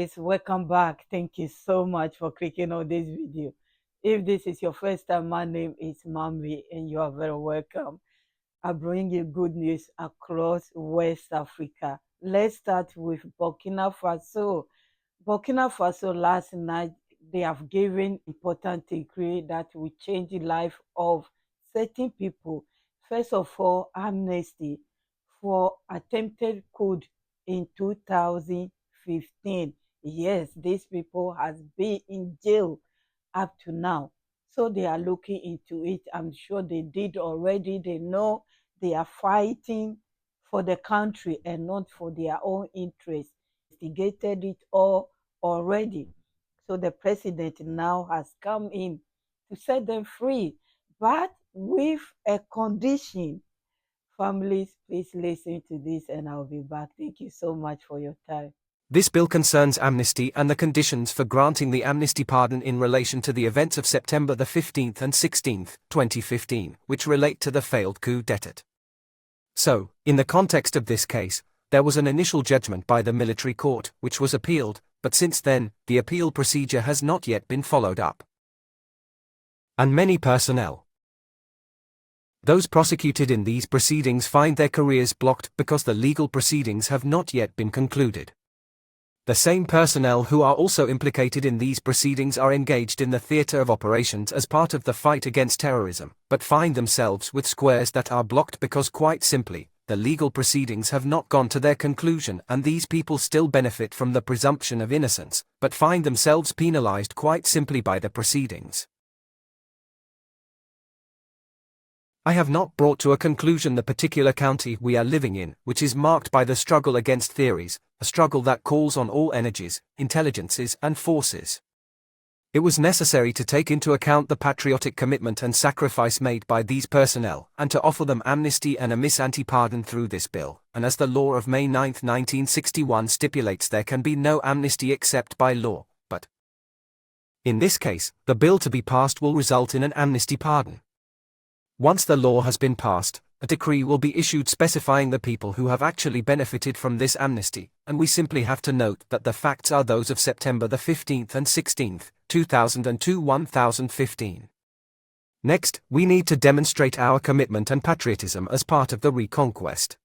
guys, welcome back. Thank you so much for clicking on this video. If this is your first time, my name is Mami and you are very welcome. I bring you good news across West Africa. Let's start with Burkina Faso. Burkina Faso last night, they have given important decree that will change the life of certain people. First of all, amnesty for attempted coup in 2015. Yes, these people has been in jail up to now. So they are looking into it. I'm sure they did already. They know they are fighting for the country and not for their own interest. Investigated it all already. So the president now has come in to set them free, but with a condition. Families, please listen to this and I'll be back. Thank you so much for your time. This bill concerns amnesty and the conditions for granting the amnesty pardon in relation to the events of September the 15th and 16th, 2015, which relate to the failed coup d'etat. So, in the context of this case, there was an initial judgment by the military court, which was appealed, but since then, the appeal procedure has not yet been followed up. And many personnel, those prosecuted in these proceedings, find their careers blocked because the legal proceedings have not yet been concluded. The same personnel who are also implicated in these proceedings are engaged in the theater of operations as part of the fight against terrorism, but find themselves with squares that are blocked because, quite simply, the legal proceedings have not gone to their conclusion, and these people still benefit from the presumption of innocence, but find themselves penalized quite simply by the proceedings. I have not brought to a conclusion the particular county we are living in, which is marked by the struggle against theories, a struggle that calls on all energies, intelligences and forces. It was necessary to take into account the patriotic commitment and sacrifice made by these personnel, and to offer them amnesty and a anti-pardon through this bill, and as the law of May 9, 1961 stipulates, there can be no amnesty except by law, but in this case, the bill to be passed will result in an amnesty pardon. Once the law has been passed, a decree will be issued specifying the people who have actually benefited from this amnesty, and we simply have to note that the facts are those of September the 15th and 16th, 2002-1015. Next, we need to demonstrate our commitment and patriotism as part of the reconquest.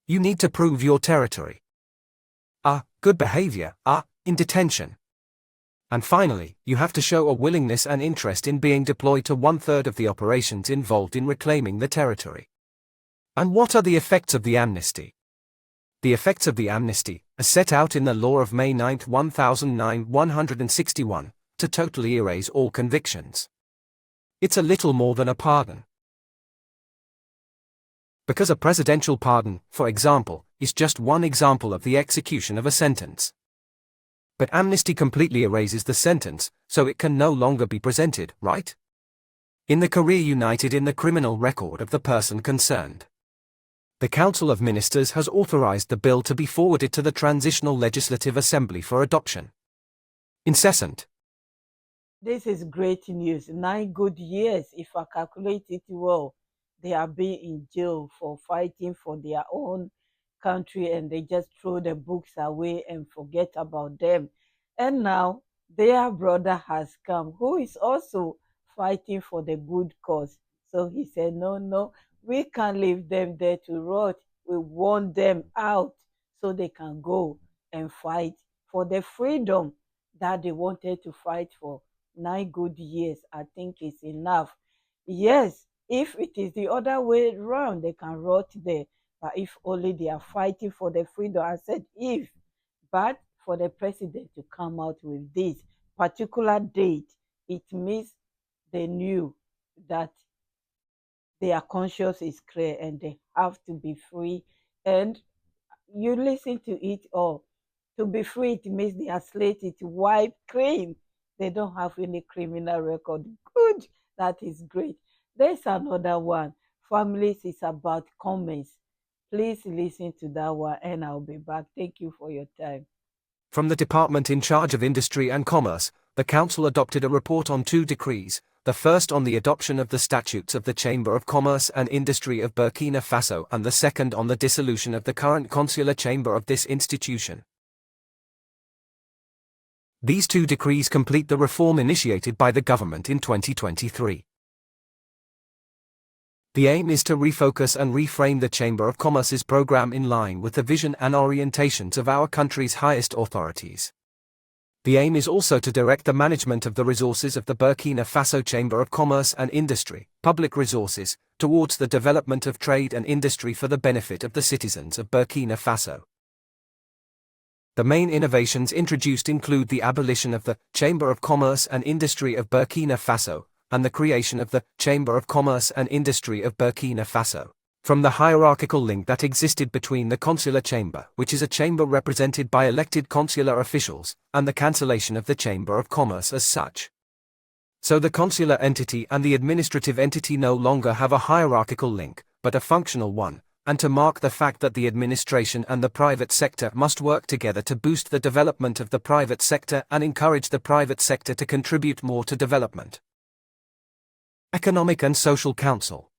You need to prove your territory. Good behavior, in detention. And finally, you have to show a willingness and interest in being deployed to 1/3 of the operations involved in reclaiming the territory. And what are the effects of the amnesty? The effects of the amnesty, as set out in the law of May 9, 1961, to totally erase all convictions. It's a little more than a pardon. Because a presidential pardon, for example, is just one example of the execution of a sentence. But amnesty completely erases the sentence, so it can no longer be presented, right? In the career united in the criminal record of the person concerned. The Council of Ministers has authorized the bill to be forwarded to the Transitional Legislative Assembly for adoption. Incessant. This is great news. 9 good years, if I calculate it well. They have been in jail for fighting for their own country, and they just throw the books away and forget about them. And now their brother has come, who is also fighting for the good cause. So he said, no, we can't leave them there to rot. We want them out so they can go and fight for the freedom that they wanted to fight for. 9 good years, I think, is enough. Yes, if it is the other way around, they can rot there. But if only they are fighting for the freedom, I said if, but for the president to come out with this particular date, it means they knew that their conscience is clear and they have to be free. And you listen to it all. To be free, it means they are slated to wipe clean. They don't have any criminal record. Good, that is great. There's another one. Families is about comments. Please listen to that one and I'll be back. Thank you for your time. From the department in charge of industry and commerce, the Council adopted a report on 2 decrees, the first on the adoption of the statutes of the Chamber of Commerce and Industry of Burkina Faso and the second on the dissolution of the current consular chamber of this institution. These two decrees complete the reform initiated by the government in 2023. The aim is to refocus and reframe the Chamber of Commerce's program in line with the vision and orientations of our country's highest authorities. The aim is also to direct the management of the resources of the Burkina Faso Chamber of Commerce and Industry, public resources, towards the development of trade and industry for the benefit of the citizens of Burkina Faso. The main innovations introduced include the abolition of the Chamber of Commerce and Industry of Burkina Faso, and the creation of the Chamber of Commerce and Industry of Burkina Faso, from the hierarchical link that existed between the consular chamber, which is a chamber represented by elected consular officials, and the cancellation of the Chamber of Commerce as such. So the consular entity and the administrative entity no longer have a hierarchical link, but a functional one, and to mark the fact that the administration and the private sector must work together to boost the development of the private sector and encourage the private sector to contribute more to development. Economic and Social Council.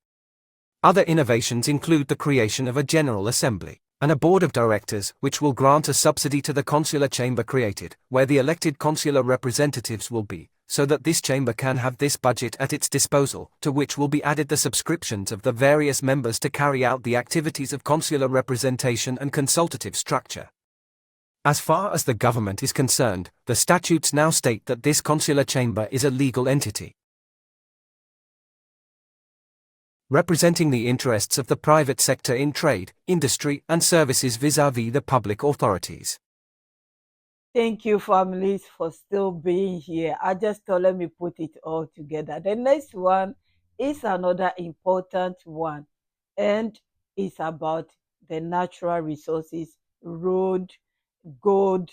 Other innovations include the creation of a General Assembly and a Board of Directors which will grant a subsidy to the consular chamber created, where the elected consular representatives will be, so that this chamber can have this budget at its disposal, to which will be added the subscriptions of the various members to carry out the activities of consular representation and consultative structure. As far as the government is concerned, the statutes now state that this consular chamber is a legal entity, representing the interests of the private sector in trade, industry, and services vis-à-vis the public authorities. Thank you, families, for still being here. I just thought let me put it all together. The next one is another important one, and it's about the natural resources, road, gold,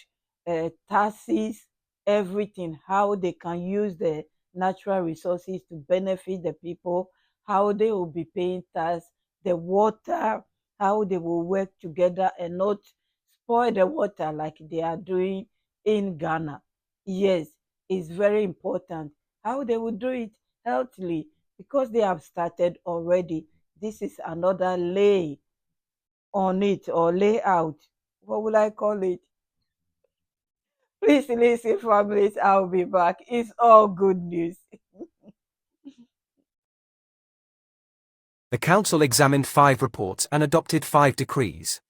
taxes, everything, how they can use the natural resources to benefit the people, how they will be paying tax, the water, how they will work together and not spoil the water like they are doing in Ghana. Yes, it's very important how they will do it healthily because they have started already. This is another lay on it or layout. What will I call it? Please listen, families. I'll be back. It's all good news. The Council examined 5 reports and adopted 5 decrees.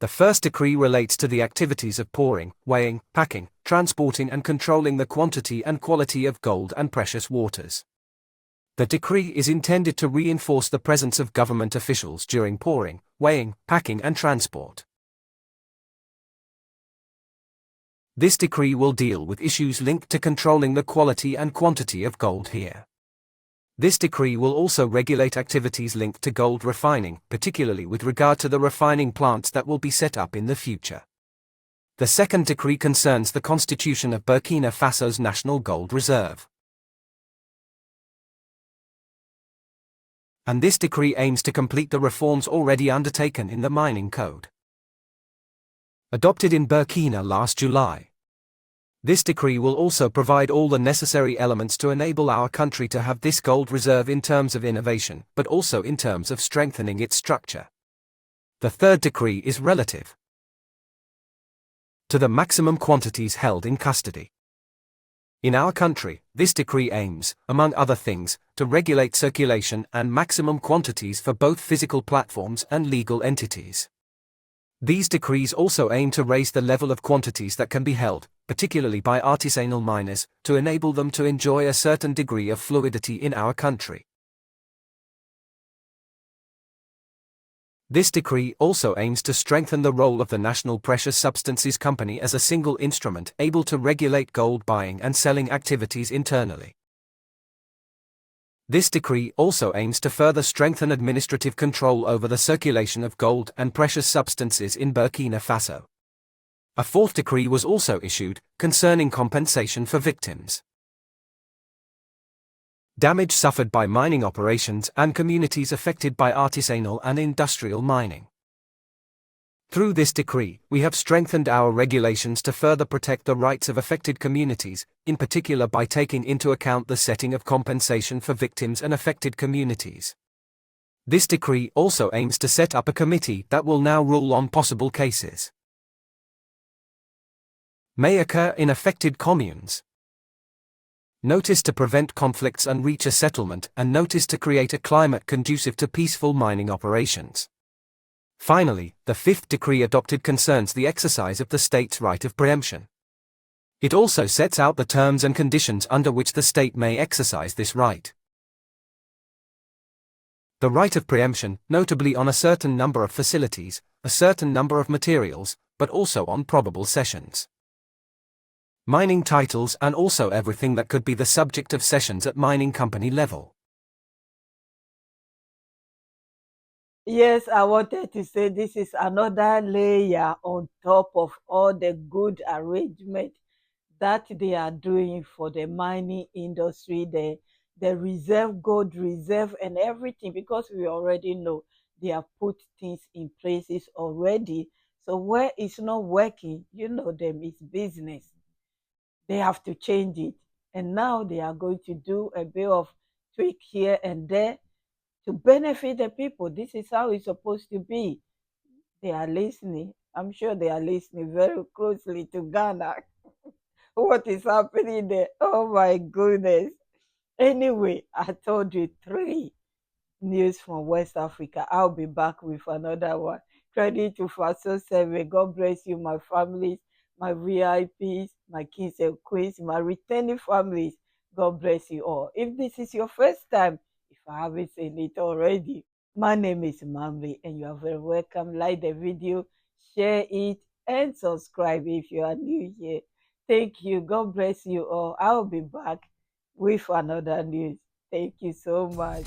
The first decree relates to the activities of pouring, weighing, packing, transporting and controlling the quantity and quality of gold and precious waters. The decree is intended to reinforce the presence of government officials during pouring, weighing, packing and transport. This decree will deal with issues linked to controlling the quality and quantity of gold here. This decree will also regulate activities linked to gold refining, particularly with regard to the refining plants that will be set up in the future. The second decree concerns the constitution of Burkina Faso's National Gold Reserve. And this decree aims to complete the reforms already undertaken in the Mining Code, adopted in Burkina last July. This decree will also provide all the necessary elements to enable our country to have this gold reserve in terms of innovation, but also in terms of strengthening its structure. The third decree is relative to the maximum quantities held in custody. In our country, this decree aims, among other things, to regulate circulation and maximum quantities for both physical platforms and legal entities. These decrees also aim to raise the level of quantities that can be held, particularly by artisanal miners, to enable them to enjoy a certain degree of fluidity in our country. This decree also aims to strengthen the role of the National Precious Substances Company as a single instrument able to regulate gold buying and selling activities internally. This decree also aims to further strengthen administrative control over the circulation of gold and precious substances in Burkina Faso. A fourth decree was also issued, concerning compensation for victims. Damage suffered by mining operations and communities affected by artisanal and industrial mining. Through this decree, we have strengthened our regulations to further protect the rights of affected communities, in particular by taking into account the setting of compensation for victims and affected communities. This decree also aims to set up a committee that will now rule on possible cases. may occur in affected communes. Notice to prevent conflicts and reach a settlement, and notice to create a climate conducive to peaceful mining operations. Finally, the fifth decree adopted concerns the exercise of the state's right of preemption. It also sets out the terms and conditions under which the state may exercise this right. The right of preemption, notably on a certain number of facilities, a certain number of materials, but also on probable cessions. Mining titles and also everything that could be the subject of cessions at mining company level. Yes, I wanted to say this is another layer on top of all the good arrangement that they are doing for the mining industry, the reserve, gold reserve, and everything, because we already know they have put things in places already. So where it's not working, you know them, it's business. They have to change it. And now they are going to do a bit of tweak here and there to benefit the people. This is how it's supposed to be. They are listening. I'm sure they are listening very closely to Ghana. What is happening there? Oh my goodness. Anyway, I told you three news from West Africa. I'll be back with another one. Credit to Faso 7. God bless you, my families, my VIPs, my kings and queens, my returning families. God bless you all. If this is your first time, if I haven't seen it already, my name is Mamli and you are very welcome. Like the video, share it, and subscribe if you are new here. Thank you. God bless you all. I'll be back with another news. Thank you so much.